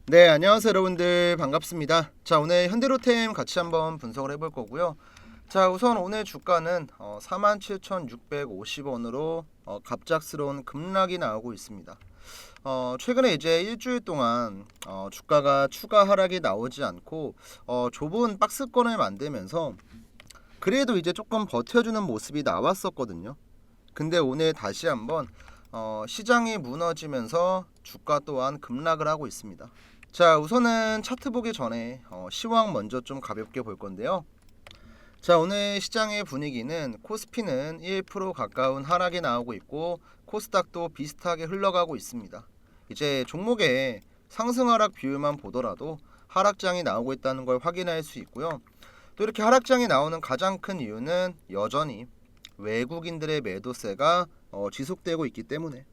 네, 안녕하세요 여러분들 반갑습니다. 자, 오늘 현대로템 같이 한번 분석을 해볼 거고요. 자, 우선 오늘 주가는 47,650원으로 갑작스러운 급락이 나오고 있습니다. 최근에 이제 일주일 동안 주가가 추가 하락이 나오지 않고 좁은 박스권을 만들면서 그래도 이제 조금 버텨주는 모습이 나왔었거든요. 근데 오늘 다시 한번 시장이 무너지면서 주가 또한 급락을 하고 있습니다. 자, 우선은 차트 보기 전에 시황 먼저 좀 가볍게 볼 건데요. 자, 오늘 시장의 분위기는 코스피는 1% 가까운 하락이 나오고 있고 코스닥도 비슷하게 흘러가고 있습니다. 이제 종목의 상승 하락 비율만 보더라도 하락장이 나오고 있다는 걸 확인할 수 있고요. 또 이렇게 하락장이 나오는 가장 큰 이유는 여전히 외국인들의 매도세가 지속되고 있기 때문에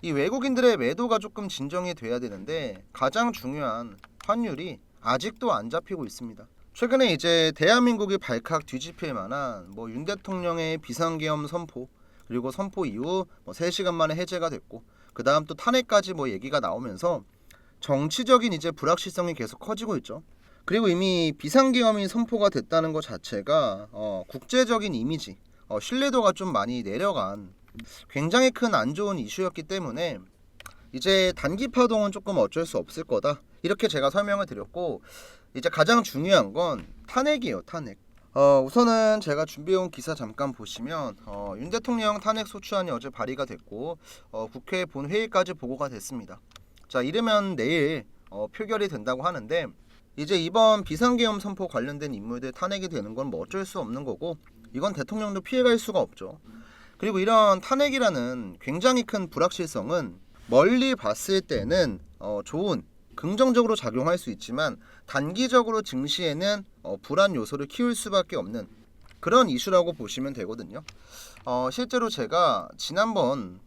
이 외국인들의 매도가 조금 진정이 돼야 되는데 가장 중요한 환율이 아직도 안 잡히고 있습니다. 최근에 이제 대한민국이 발칵 뒤집힐 만한 윤 대통령의 비상계엄 선포 그리고 선포 이후 3시간 만에 해제가 됐고 그 다음 또 탄핵까지 얘기가 나오면서 정치적인 이제 불확실성이 계속 커지고 있죠. 그리고 이미 비상계엄이 선포가 됐다는 것 자체가 국제적인 이미지, 신뢰도가 좀 많이 내려간 굉장히 큰 안 좋은 이슈였기 때문에 이제 단기 파동은 조금 어쩔 수 없을 거다. 이렇게 제가 설명을 드렸고 이제 가장 중요한 건 탄핵이에요. 탄핵. 우선은 제가 준비해온 기사 잠깐 보시면 윤 대통령 탄핵 소추안이 어제 발의가 됐고 국회 본회의까지 보고가 됐습니다. 자, 이르면 내일 표결이 된다고 하는데 이제 이번 비상계엄 선포 관련된 인물들 탄핵이 되는 건 어쩔 수 없는 거고 이건 대통령도 피해갈 수가 없죠. 그리고 이런 탄핵이라는 굉장히 큰 불확실성은 멀리 봤을 때는 좋은 긍정적으로 작용할 수 있지만 단기적으로 증시에는 불안 요소를 키울 수밖에 없는 그런 이슈라고 보시면 되거든요. 실제로 제가 지난번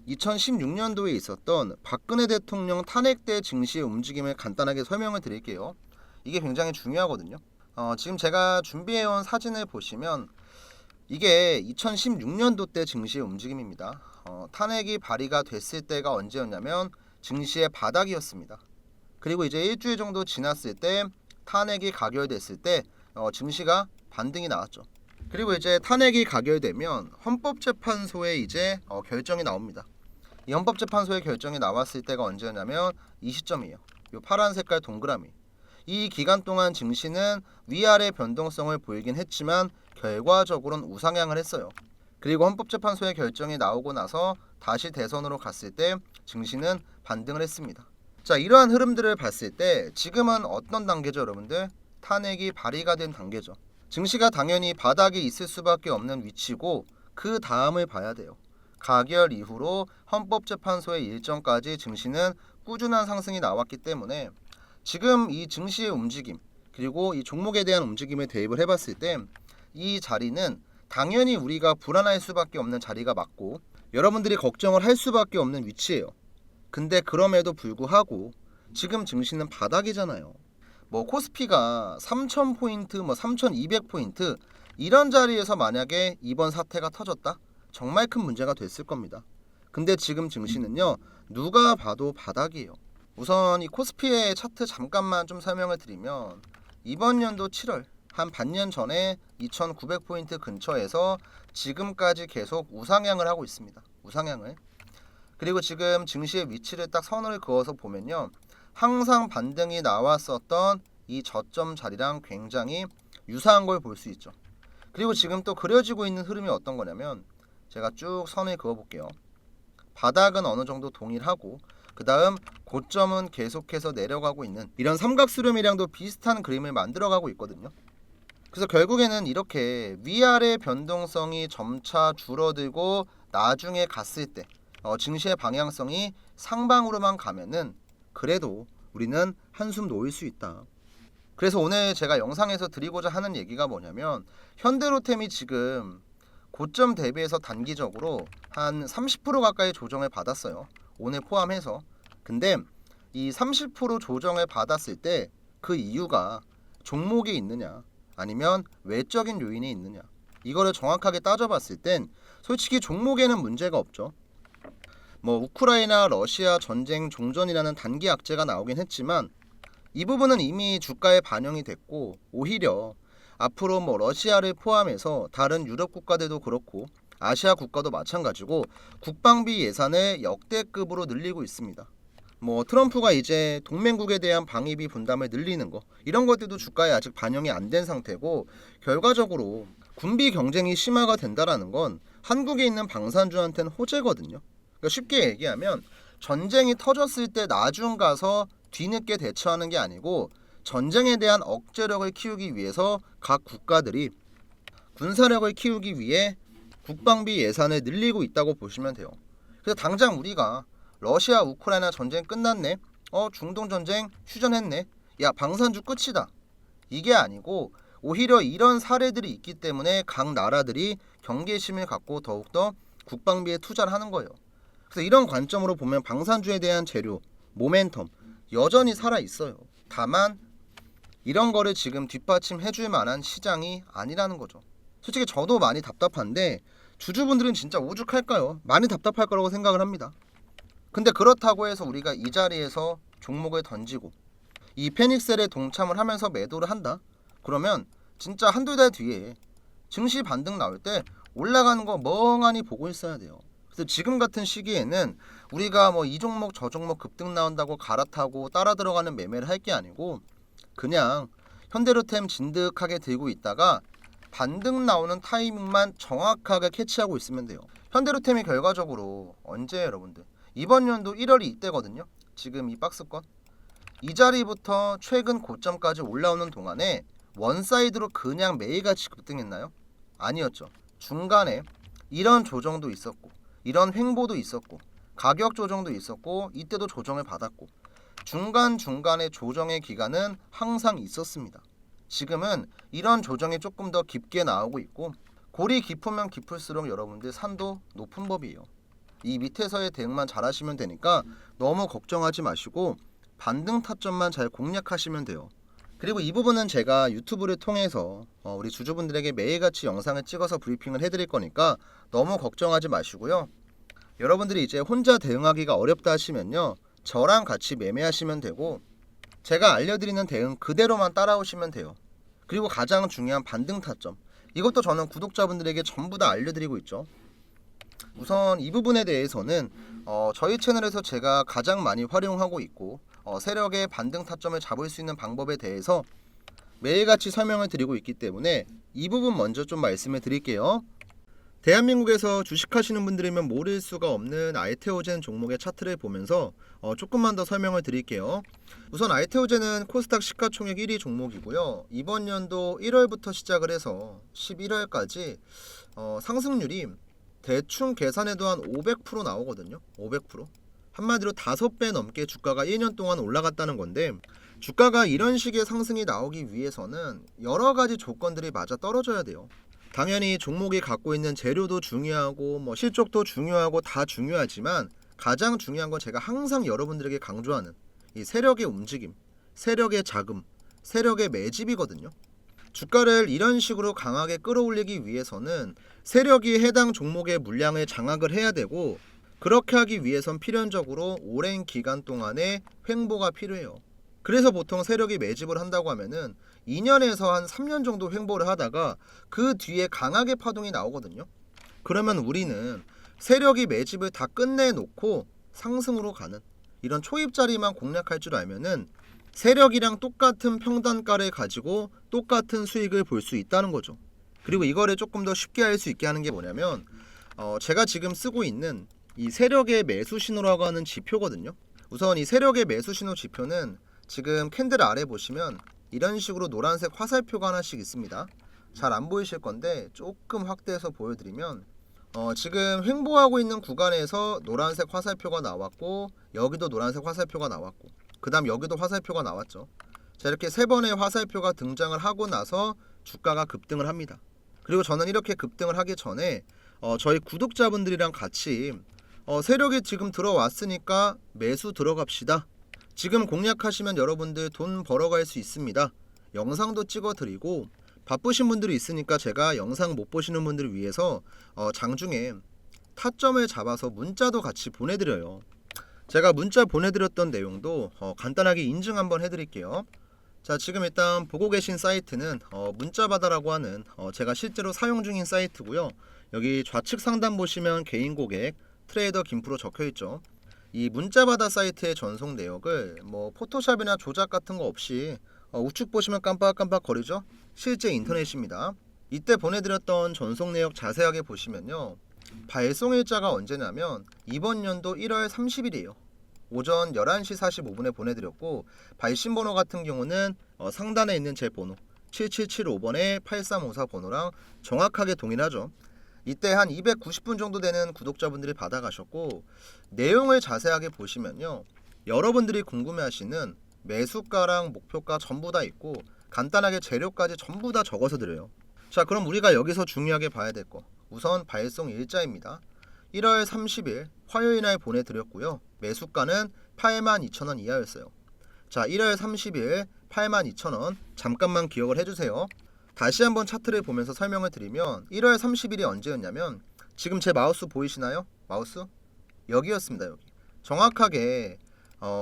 2016년도에 있었던 박근혜 대통령 탄핵 때 증시의 움직임을 간단하게 설명을 드릴게요. 이게 굉장히 중요하거든요. 지금 제가 준비해온 사진을 보시면 이게 2016년도 때 증시의 움직임입니다. 탄핵이 발의가 됐을 때가 언제였냐면 증시의 바닥이었습니다. 그리고 이제 일주일 정도 지났을 때 탄핵이 가결됐을 때 증시가 반등이 나왔죠. 그리고 이제 탄핵이 가결되면 헌법재판소에 이제 결정이 나옵니다. 이 헌법재판소의 결정이 나왔을 때가 언제였냐면 이 시점이에요. 이 파란 색깔 동그라미. 이 기간 동안 증시는 위아래 변동성을 보이긴 했지만 결과적으로는 우상향을 했어요. 그리고 헌법재판소의 결정이 나오고 나서 다시 대선으로 갔을 때 증시는 반등을 했습니다. 자, 이러한 흐름들을 봤을 때 지금은 어떤 단계죠, 여러분들? 탄핵이 발의가 된 단계죠. 증시가 당연히 바닥에 있을 수밖에 없는 위치고 그 다음을 봐야 돼요. 가결 이후로 헌법재판소의 일정까지 증시는 꾸준한 상승이 나왔기 때문에 지금 이 증시의 움직임 그리고 이 종목에 대한 움직임에 대입을 해봤을 때 이 자리는 당연히 우리가 불안할 수밖에 없는 자리가 맞고 여러분들이 걱정을 할 수밖에 없는 위치예요. 근데 그럼에도 불구하고 지금 증시는 바닥이잖아요. 코스피가 3000포인트 3200포인트 이런 자리에서 만약에 이번 사태가 터졌다? 정말 큰 문제가 됐을 겁니다. 근데 지금 증시는요 누가 봐도 바닥이에요. 우선 이 코스피의 차트 잠깐만 좀 설명을 드리면 이번 연도 7월 한 반년 전에 2900포인트 근처에서 지금까지 계속 우상향을 하고 있습니다. 우상향을. 그리고 지금 증시의 위치를 딱 선을 그어서 보면요. 항상 반등이 나왔었던 이 저점 자리랑 굉장히 유사한 걸 볼 수 있죠. 그리고 지금 또 그려지고 있는 흐름이 어떤 거냐면 제가 쭉 선을 그어 볼게요. 바닥은 어느 정도 동일하고 그 다음 고점은 계속해서 내려가고 있는 이런 삼각수렴이랑도 비슷한 그림을 만들어가고 있거든요. 그래서 결국에는 이렇게 위아래 변동성이 점차 줄어들고 나중에 갔을 때 증시의 방향성이 상방으로만 가면은 그래도 우리는 한숨 놓을 수 있다. 그래서 오늘 제가 영상에서 드리고자 하는 얘기가 뭐냐면 현대로템이 지금 고점 대비해서 단기적으로 한 30% 가까이 조정을 받았어요. 오늘 포함해서. 근데 이 30% 조정을 받았을 때 그 이유가 종목이 있느냐 아니면 외적인 요인이 있느냐 이거를 정확하게 따져봤을 땐 솔직히 종목에는 문제가 없죠. 뭐 우크라이나 러시아 전쟁 종전이라는 단기 악재가 나오긴 했지만 이 부분은 이미 주가에 반영이 됐고, 오히려 앞으로 뭐 러시아를 포함해서 다른 유럽 국가들도 그렇고 아시아 국가도 마찬가지고 국방비 예산을 역대급으로 늘리고 있습니다. 뭐 트럼프가 이제 동맹국에 대한 방위비 분담을 늘리는 거, 이런 것들도 주가에 아직 반영이 안 된 상태고, 결과적으로 군비 경쟁이 심화가 된다라는 건 한국에 있는 방산주한테는 호재거든요. 그러니까 쉽게 얘기하면 전쟁이 터졌을 때 나중 가서 뒤늦게 대처하는 게 아니고, 전쟁에 대한 억제력을 키우기 위해서 각 국가들이 군사력을 키우기 위해 국방비 예산을 늘리고 있다고 보시면 돼요. 그래서 당장 우리가 러시아 우크라이나 전쟁 끝났네, 중동 전쟁 휴전했네, 야 방산주 끝이다, 이게 아니고 오히려 이런 사례들이 있기 때문에 각 나라들이 경계심을 갖고 더욱더 국방비에 투자를 하는 거예요. 그래서 이런 관점으로 보면 방산주에 대한 재료 모멘텀 여전히 살아 있어요. 다만 이런 거를 지금 뒷받침해 줄 만한 시장이 아니라는 거죠. 솔직히 저도 많이 답답한데 주주분들은 진짜 오죽할까요? 많이 답답할 거라고 생각을 합니다. 근데 그렇다고 해서 우리가 이 자리에서 종목을 던지고 이 패닉셀에 동참을 하면서 매도를 한다? 그러면 진짜 한두 달 뒤에 증시 반등 나올 때 올라가는 거 멍하니 보고 있어야 돼요. 그래서 지금 같은 시기에는 우리가 뭐 이 종목 저 종목 급등 나온다고 갈아타고 따라 들어가는 매매를 할 게 아니고, 그냥 현대로템 진득하게 들고 있다가 반등 나오는 타이밍만 정확하게 캐치하고 있으면 돼요. 현대로템이 결과적으로 언제 여러분들 이번 연도 1월이 이때거든요. 지금 이 박스권 이 자리부터 최근 고점까지 올라오는 동안에 원사이드로 그냥 매일같이 급등했나요? 아니었죠. 중간에 이런 조정도 있었고, 이런 횡보도 있었고, 가격 조정도 있었고, 이때도 조정을 받았고, 중간중간에 조정의 기간은 항상 있었습니다. 지금은 이런 조정이 조금 더 깊게 나오고 있고, 골이 깊으면 깊을수록 여러분들 산도 높은 법이에요. 이 밑에서의 대응만 잘 하시면 되니까 너무 걱정하지 마시고 반등 타점만 잘 공략하시면 돼요. 그리고 이 부분은 제가 유튜브를 통해서 우리 주주분들에게 매일같이 영상을 찍어서 브리핑을 해드릴 거니까 너무 걱정하지 마시고요. 여러분들이 이제 혼자 대응하기가 어렵다 하시면요, 저랑 같이 매매하시면 되고, 제가 알려드리는 대응 그대로만 따라오시면 돼요. 그리고 가장 중요한 반등 타점, 이것도 저는 구독자분들에게 전부 다 알려드리고 있죠. 우선 이 부분에 대해서는 저희 채널에서 제가 가장 많이 활용하고 있고, 세력의 반등 타점을 잡을 수 있는 방법에 대해서 매일같이 설명을 드리고 있기 때문에 이 부분 먼저 좀 말씀을 드릴게요. 대한민국에서 주식하시는 분들이면 모를 수가 없는 아이테오젠 종목의 차트를 보면서 조금만 더 설명을 드릴게요. 우선 아이테오젠은 코스닥 시가총액 1위 종목이고요. 이번 연도 1월부터 시작을 해서 11월까지 상승률이 대충 계산해도 한 500% 나오거든요. 500%. 한마디로 5배 넘게 주가가 1년 동안 올라갔다는 건데, 주가가 이런 식의 상승이 나오기 위해서는 여러 가지 조건들이 맞아 떨어져야 돼요. 당연히 종목이 갖고 있는 재료도 중요하고 뭐 실적도 중요하고 다 중요하지만, 가장 중요한 건 제가 항상 여러분들에게 강조하는 이 세력의 움직임, 세력의 자금, 세력의 매집이거든요. 주가를 이런 식으로 강하게 끌어올리기 위해서는 세력이 해당 종목의 물량을 장악을 해야 되고, 그렇게 하기 위해선 필연적으로 오랜 기간 동안의 횡보가 필요해요. 그래서 보통 세력이 매집을 한다고 하면은 2년에서 한 3년 정도 횡보를 하다가 그 뒤에 강하게 파동이 나오거든요. 그러면 우리는 세력이 매집을 다 끝내놓고 상승으로 가는 이런 초입자리만 공략할 줄 알면은 세력이랑 똑같은 평단가를 가지고 똑같은 수익을 볼 수 있다는 거죠. 그리고 이거를 조금 더 쉽게 할 수 있게 하는 게 뭐냐면 제가 지금 쓰고 있는 이 세력의 매수 신호라고 하는 지표거든요. 우선 이 세력의 매수 신호 지표는 지금 캔들 아래 보시면 이런 식으로 노란색 화살표가 하나씩 있습니다. 잘 안 보이실 건데 조금 확대해서 보여드리면 지금 횡보하고 있는 구간에서 노란색 화살표가 나왔고, 여기도 노란색 화살표가 나왔고, 그 다음 여기도 화살표가 나왔죠. 자, 이렇게 세 번의 화살표가 등장을 하고 나서 주가가 급등을 합니다. 그리고 저는 이렇게 급등을 하기 전에 저희 구독자분들이랑 같이 세력이 지금 들어왔으니까 매수 들어갑시다, 지금 공략하시면 여러분들 돈 벌어갈 수 있습니다, 영상도 찍어드리고, 바쁘신 분들이 있으니까 제가 영상 못 보시는 분들을 위해서 장중에 타점을 잡아서 문자도 같이 보내드려요. 제가 문자 보내드렸던 내용도 간단하게 인증 한번 해드릴게요. 자, 지금 일단 보고 계신 사이트는 문자바다라고 하는 제가 실제로 사용 중인 사이트고요. 여기 좌측 상단 보시면 개인 고객 트레이더 김프로 적혀있죠. 이 문자바다 사이트의 전송 내역을 뭐 포토샵이나 조작 같은 거 없이 우측 보시면 깜빡깜빡 거리죠. 실제 인터넷입니다. 이때 보내드렸던 전송 내역 자세하게 보시면요, 발송 일자가 언제냐면 이번 연도 1월 30일이에요. 오전 11시 45분에 보내드렸고, 발신 번호 같은 경우는 상단에 있는 제 번호 7775번에 8354 번호랑 정확하게 동일하죠. 이때 한 290분 정도 되는 구독자분들이 받아가셨고, 내용을 자세하게 보시면요, 여러분들이 궁금해하시는 매수가랑 목표가 전부 다 있고 간단하게 재료까지 전부 다 적어서 드려요. 자, 그럼 우리가 여기서 중요하게 봐야 될 거, 우선 발송 일자입니다. 1월 30일 화요일 날 보내드렸고요. 매수가는 82,000원 이하였어요. 자, 1월 30일 82,000원 잠깐만 기억을 해주세요. 다시 한번 차트를 보면서 설명을 드리면 1월 30일이 언제였냐면, 지금 제 마우스 보이시나요? 마우스? 여기였습니다. 여기 정확하게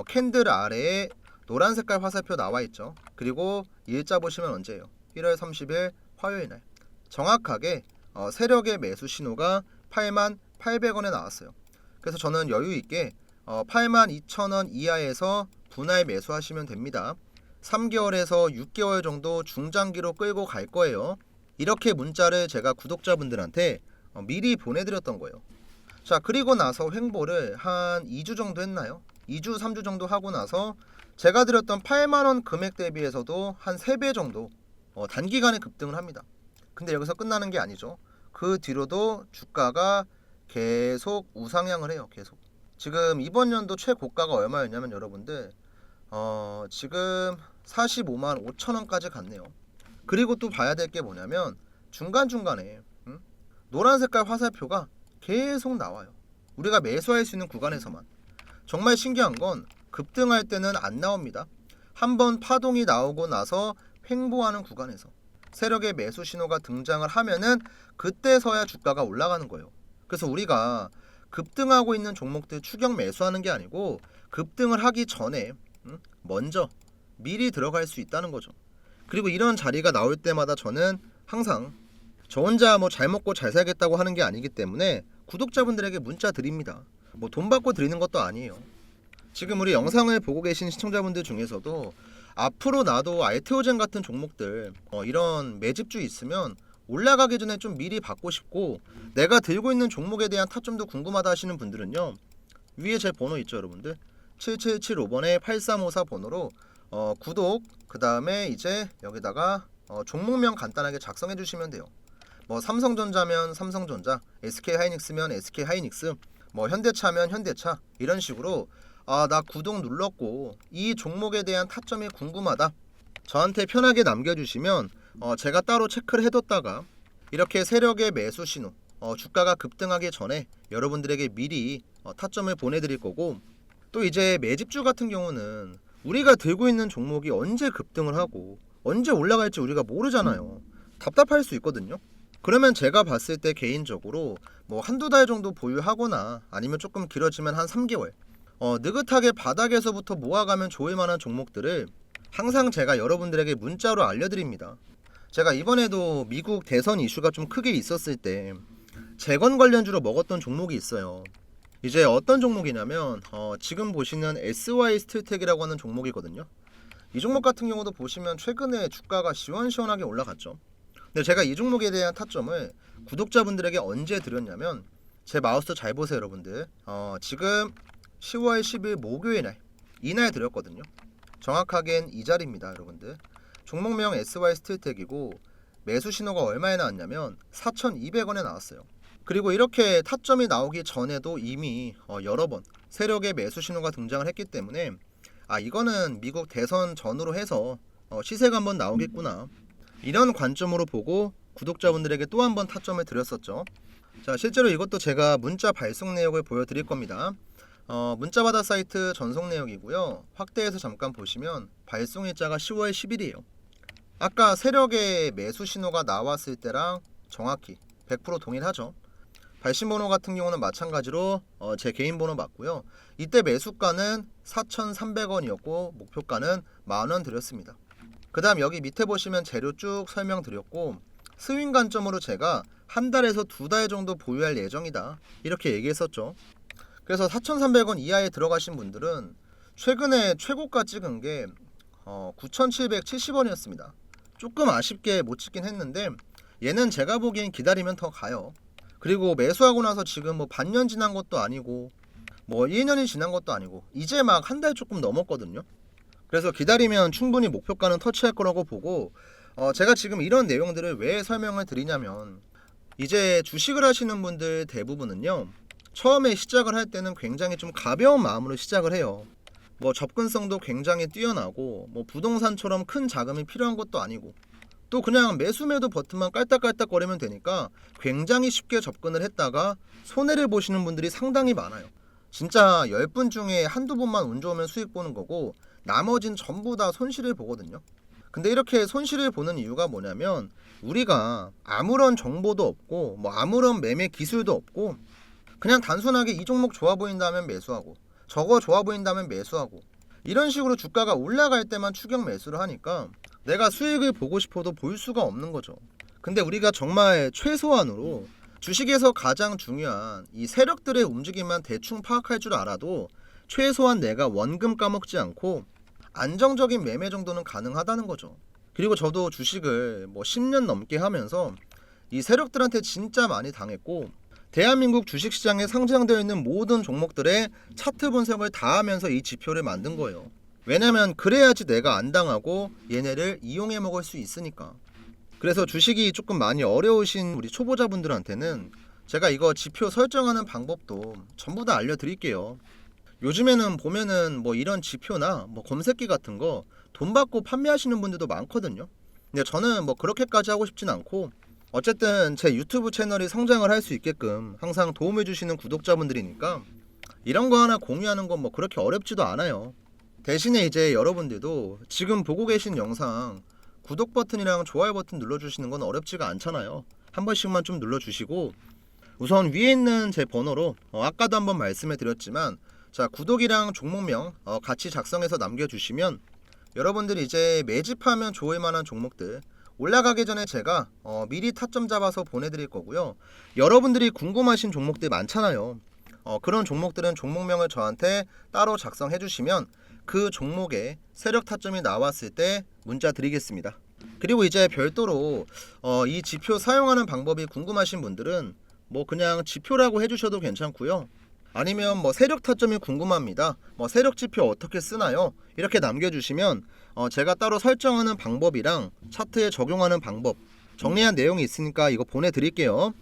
캔들 아래에 노란 색깔 화살표 나와 있죠. 그리고 일자 보시면 언제예요? 1월 30일 화요일 날 정확하게 세력의 매수 신호가 82,800원에 나왔어요. 그래서 저는 여유 있게 82,000원 이하에서 분할 매수하시면 됩니다. 3개월에서 6개월 정도 중장기로 끌고 갈 거예요. 이렇게 문자를 제가 구독자분들한테 미리 보내드렸던 거예요. 자, 그리고 나서 횡보를 한 2주 정도 했나요? 2주 3주 정도 하고 나서 제가 드렸던 8만원 금액 대비해서도 한 3배 정도 단기간에 급등을 합니다. 근데 여기서 끝나는 게 아니죠. 그 뒤로도 주가가 계속 우상향을 해요. 계속. 지금 이번 연도 최고가가 얼마였냐면 여러분들 지금 45만 5천원까지 갔네요. 그리고 또 봐야 될 게 뭐냐면 중간중간에 노란 색깔 화살표가 계속 나와요. 우리가 매수할 수 있는 구간에서만. 정말 신기한 건 급등할 때는 안 나옵니다. 한번 파동이 나오고 나서 횡보하는 구간에서 세력의 매수 신호가 등장을 하면은 그때서야 주가가 올라가는 거예요. 그래서 우리가 급등하고 있는 종목들 추격 매수하는 게 아니고 급등을 하기 전에 먼저 미리 들어갈 수 있다는 거죠. 그리고 이런 자리가 나올 때마다 저는 항상 저 혼자 뭐 잘 먹고 잘 살겠다고 하는 게 아니기 때문에 구독자분들에게 문자 드립니다. 뭐 돈 받고 드리는 것도 아니에요. 지금 우리 영상을 보고 계신 시청자분들 중에서도 앞으로 나도 알테오젠 같은 종목들 이런 매집주 있으면 올라가기 전에 좀 미리 받고 싶고, 내가 들고 있는 종목에 대한 타점도 궁금하다 하시는 분들은요, 위에 제 번호 있죠 여러분들, 7775번에 8354 번호로 구독, 그 다음에 이제 여기다가 종목명 간단하게 작성해 주시면 돼요. 뭐 삼성전자면 삼성전자, SK하이닉스면 SK하이닉스, 뭐 현대차면 현대차, 이런 식으로 나 구독 눌렀고 이 종목에 대한 타점이 궁금하다, 저한테 편하게 남겨주시면 제가 따로 체크를 해뒀다가 이렇게 세력의 매수 신호, 주가가 급등하기 전에 여러분들에게 미리 타점을 보내드릴 거고, 또 이제 매집주 같은 경우는 우리가 들고 있는 종목이 언제 급등을 하고 언제 올라갈지 우리가 모르잖아요. 답답할 수 있거든요. 그러면 제가 봤을 때 개인적으로 뭐 한두 달 정도 보유하거나 아니면 조금 길어지면 한 3개월 느긋하게 바닥에서부터 모아가면 좋을 만한 종목들을 항상 제가 여러분들에게 문자로 알려드립니다. 제가 이번에도 미국 대선 이슈가 좀 크게 있었을 때 재건 관련주로 먹었던 종목이 있어요. 이제 어떤 종목이냐면 지금 보시는 SY 스틸텍이라고 하는 종목이거든요. 이 종목 같은 경우도 보시면 최근에 주가가 시원시원하게 올라갔죠. 근데 제가 이 종목에 대한 타점을 구독자분들에게 언제 드렸냐면, 제 마우스 잘 보세요 여러분들, 지금 10월 10일 목요일 이날 드렸거든요. 정확하게는 이 자리입니다 여러분들. 종목명 SY 스틸텍이고 매수 신호가 얼마에 나왔냐면 4,200원에 나왔어요. 그리고 이렇게 타점이 나오기 전에도 이미 여러 번 세력의 매수 신호가 등장을 했기 때문에 이거는 미국 대선 전후로 해서 시세가 한번 나오겠구나, 이런 관점으로 보고 구독자분들에게 또 한 번 타점을 드렸었죠. 자, 실제로 이것도 제가 문자 발송 내역을 보여드릴 겁니다. 문자바다 사이트 전송 내역이고요. 확대해서 잠깐 보시면 발송 일자가 10월 10일이에요. 아까 세력의 매수 신호가 나왔을 때랑 정확히 100% 동일하죠. 발신번호 같은 경우는 마찬가지로 제 개인 번호 맞고요. 이때 매수가는 4,300원이었고 목표가는 10,000원 드렸습니다. 그 다음 여기 밑에 보시면 재료 쭉 설명드렸고 스윙 관점으로 제가 한 달에서 2달 정도 보유할 예정이다 이렇게 얘기했었죠. 그래서 4,300원 이하에 들어가신 분들은 최근에 최고가 찍은 게 9,770원이었습니다. 조금 아쉽게 못 찍긴 했는데 얘는 제가 보기엔 기다리면 더 가요. 그리고 매수하고 나서 지금 뭐 반년 지난 것도 아니고 뭐 1년이 지난 것도 아니고 이제 막 한 달 조금 넘었거든요. 그래서 기다리면 충분히 목표가는 터치할 거라고 보고 제가 지금 이런 내용들을 왜 설명을 드리냐면 이제 주식을 하시는 분들 대부분은요 처음에 시작을 할 때는 굉장히 좀 가벼운 마음으로 시작을 해요. 뭐 접근성도 굉장히 뛰어나고 뭐 부동산처럼 큰 자금이 필요한 것도 아니고 또 그냥 매수 매도 버튼만 깔딱깔딱 거리면 되니까 굉장히 쉽게 접근을 했다가 손해를 보시는 분들이 상당히 많아요. 진짜 10분 중에 한두 분만 운 좋으면 수익 보는 거고 나머진 전부 다 손실을 보거든요. 근데 이렇게 손실을 보는 이유가 뭐냐면 우리가 아무런 정보도 없고 뭐 아무런 매매 기술도 없고 그냥 단순하게 이 종목 좋아 보인다면 매수하고 저거 좋아 보인다면 매수하고 이런 식으로 주가가 올라갈 때만 추격 매수를 하니까 내가 수익을 보고 싶어도 볼 수가 없는 거죠. 근데 우리가 정말 최소한으로 주식에서 가장 중요한 이 세력들의 움직임만 대충 파악할 줄 알아도 최소한 내가 원금 까먹지 않고 안정적인 매매 정도는 가능하다는 거죠. 그리고 저도 주식을 뭐 10년 넘게 하면서 이 세력들한테 진짜 많이 당했고 대한민국 주식시장에 상장되어 있는 모든 종목들의 차트 분석을 다 하면서 이 지표를 만든 거예요. 왜냐면 그래야지 내가 안 당하고 얘네를 이용해 먹을 수 있으니까. 그래서 주식이 조금 많이 어려우신 우리 초보자분들한테는 제가 이거 지표 설정하는 방법도 전부 다 알려드릴게요. 요즘에는 보면은 뭐 이런 지표나 뭐 검색기 같은 거 돈 받고 판매하시는 분들도 많거든요. 근데 저는 뭐 그렇게까지 하고 싶진 않고 어쨌든 제 유튜브 채널이 성장을 할 수 있게끔 항상 도움을 주시는 구독자분들이니까 이런 거 하나 공유하는 건 뭐 그렇게 어렵지도 않아요. 대신에 이제 여러분들도 지금 보고 계신 영상 구독 버튼이랑 좋아요 버튼 눌러주시는 건 어렵지가 않잖아요. 한 번씩만 좀 눌러주시고 우선 위에 있는 제 번호로 아까도 한번 말씀해 드렸지만 자 구독이랑 종목명 같이 작성해서 남겨주시면 여러분들이 이제 매집하면 좋을 만한 종목들 올라가기 전에 제가 미리 타점 잡아서 보내드릴 거고요. 여러분들이 궁금하신 종목들 많잖아요. 그런 종목들은 종목명을 저한테 따로 작성해 주시면 그 종목에 세력 타점이 나왔을 때 문자 드리겠습니다. 그리고 이제 별도로 이 지표 사용하는 방법이 궁금하신 분들은 뭐 그냥 지표라고 해주셔도 괜찮고요. 아니면 뭐 세력 타점이 궁금합니다. 뭐 세력 지표 어떻게 쓰나요? 이렇게 남겨주시면 제가 따로 설정하는 방법이랑 차트에 적용하는 방법 정리한 내용이 있으니까 이거 보내드릴게요.